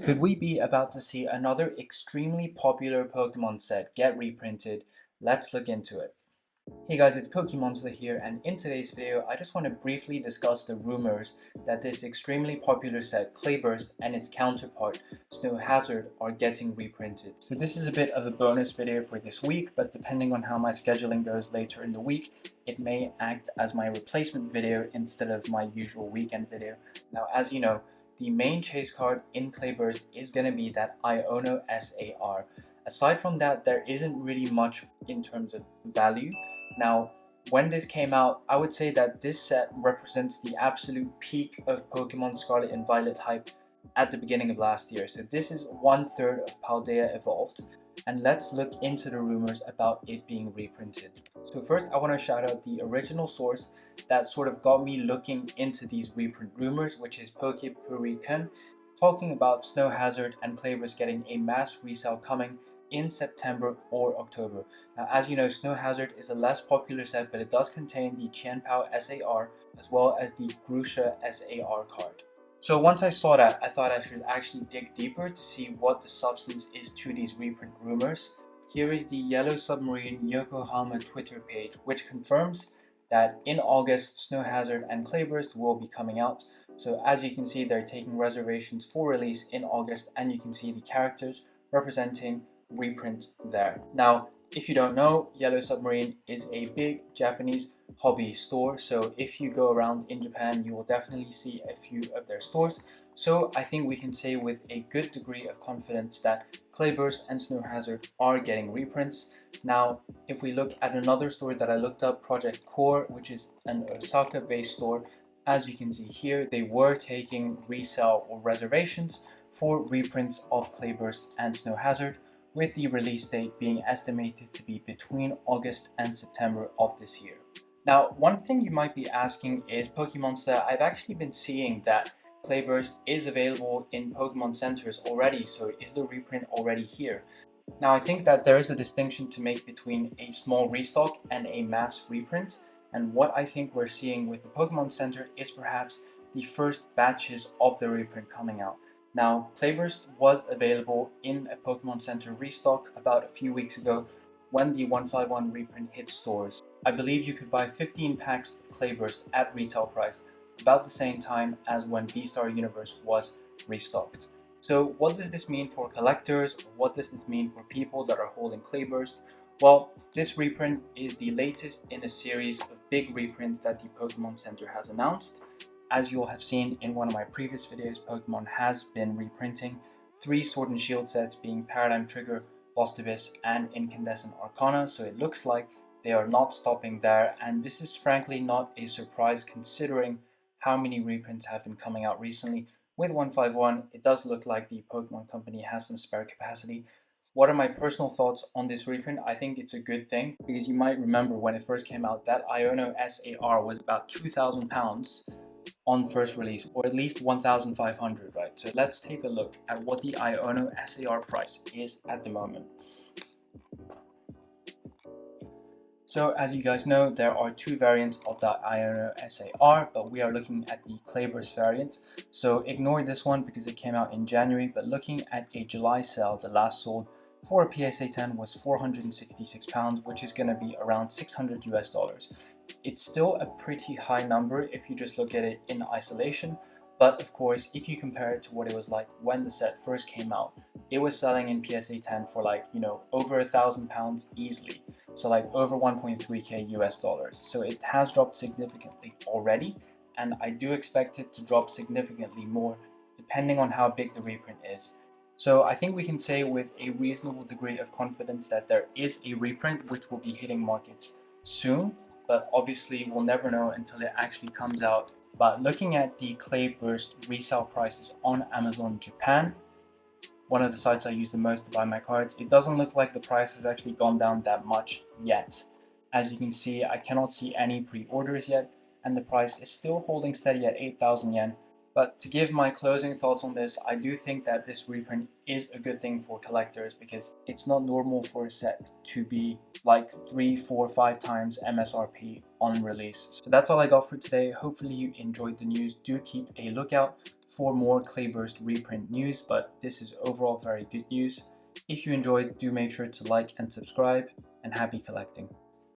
Could we be about to see another extremely popular Pokemon set get reprinted? Let's look into it. Hey guys, it's Pokemonster here, and in today's video I just want to briefly discuss the rumors that this extremely popular set Clayburst and its counterpart Snow Hazard are getting reprinted. So this is a bit of a bonus video for this week, but depending on how my scheduling goes later in the week, it may act as my replacement video instead of my usual weekend video. Now, as you know, the main chase card in Clayburst is going to be that Iono SAR. Aside from that, there isn't really much in terms of value. Now, when this came out, I would say that this set represents the absolute peak of Pokemon Scarlet and Violet hype at the beginning of last year. So this is 1/3 of Paldea evolved, and let's look into the rumors about it being reprinted. So first, I want to shout out the original source that sort of got me looking into these reprint rumors, which is Pokepuriken, talking about Snow Hazard and Clayburst getting a mass resale coming in September or October. Now, as you know, Snow Hazard is a less popular set, but it does contain the Qianpao SAR as well as the Grusha SAR card. So once I saw that, I thought I should actually dig deeper to see what the substance is to these reprint rumors. Here is the Yellow Submarine Yokohama Twitter page, which confirms that in August, Snow Hazard and Clayburst will be coming out. So as you can see, they're taking reservations for release in August, and you can see the characters representing reprint there. Now, if you don't know, Yellow Submarine is a big Japanese hobby store, so if you go around in Japan, you will definitely see a few of their stores. So I think we can say with a good degree of confidence that Clayburst and Snow Hazard are getting reprints. Now, if we look at another store that I looked up, Project Core, which is an Osaka-based store, as you can see here, they were taking resale or reservations for reprints of Clayburst and Snow Hazard, with the release date being estimated to be between August and September of this year. Now, one thing you might be asking is, Pokemonster, I've actually been seeing that Clayburst is available in Pokemon centers already, so is the reprint already here? Now, I think that there is a distinction to make between a small restock and a mass reprint, and what I think we're seeing with the Pokemon Center is perhaps the first batches of the reprint coming out. Now, Clayburst was available in a Pokemon Center restock about a few weeks ago when the 151 reprint hit stores. I believe you could buy 15 packs of Clayburst at retail price about the same time as when V-Star Universe was restocked. So what does this mean for collectors? What does this mean for people that are holding Clayburst? Well, this reprint is the latest in a series of big reprints that the Pokemon Center has announced. As you'll have seen in one of my previous videos, Pokemon has been reprinting 3 Sword and Shield sets, being Paradigm Trigger, Lost Abyss, and Incandescent Arcana, so it looks like they are not stopping there, and this is frankly not a surprise considering how many reprints have been coming out recently. With 151, it does look like the Pokemon Company has some spare capacity. What are my personal thoughts on this reprint? I think it's a good thing, because you might remember when it first came out that Iono SAR was about £2,000 on first release, or at least 1,500, right? So let's take a look at what the Iono SAR price is at the moment. So as you guys know, there are 2 variants of the Iono SAR, but we are looking at the Clayburst variant. So ignore this one because it came out in January, but looking at a July sale, the last sold for a PSA 10 was £466, which is going to be around $600 US. It's still a pretty high number if you just look at it in isolation, but of course, if you compare it to what it was like when the set first came out, it was selling in PSA 10 for like, over £1,000 easily. So like over 1.3k US. So it has dropped significantly already, and I do expect it to drop significantly more depending on how big the reprint is. So I think we can say with a reasonable degree of confidence that there is a reprint which will be hitting markets soon, but obviously we'll never know until it actually comes out. But looking at the Clayburst resale prices on Amazon Japan, one of the sites I use the most to buy my cards, it doesn't look like the price has actually gone down that much yet. As you can see, I cannot see any pre-orders yet, and the price is still holding steady at 8,000 yen, But to give my closing thoughts on this, I do think that this reprint is a good thing for collectors because it's not normal for a set to be like 3, 4, 5 times MSRP on release. So that's all I got for today. Hopefully you enjoyed the news. Do keep a lookout for more Clayburst reprint news, but this is overall very good news. If you enjoyed, do make sure to like and subscribe, and happy collecting.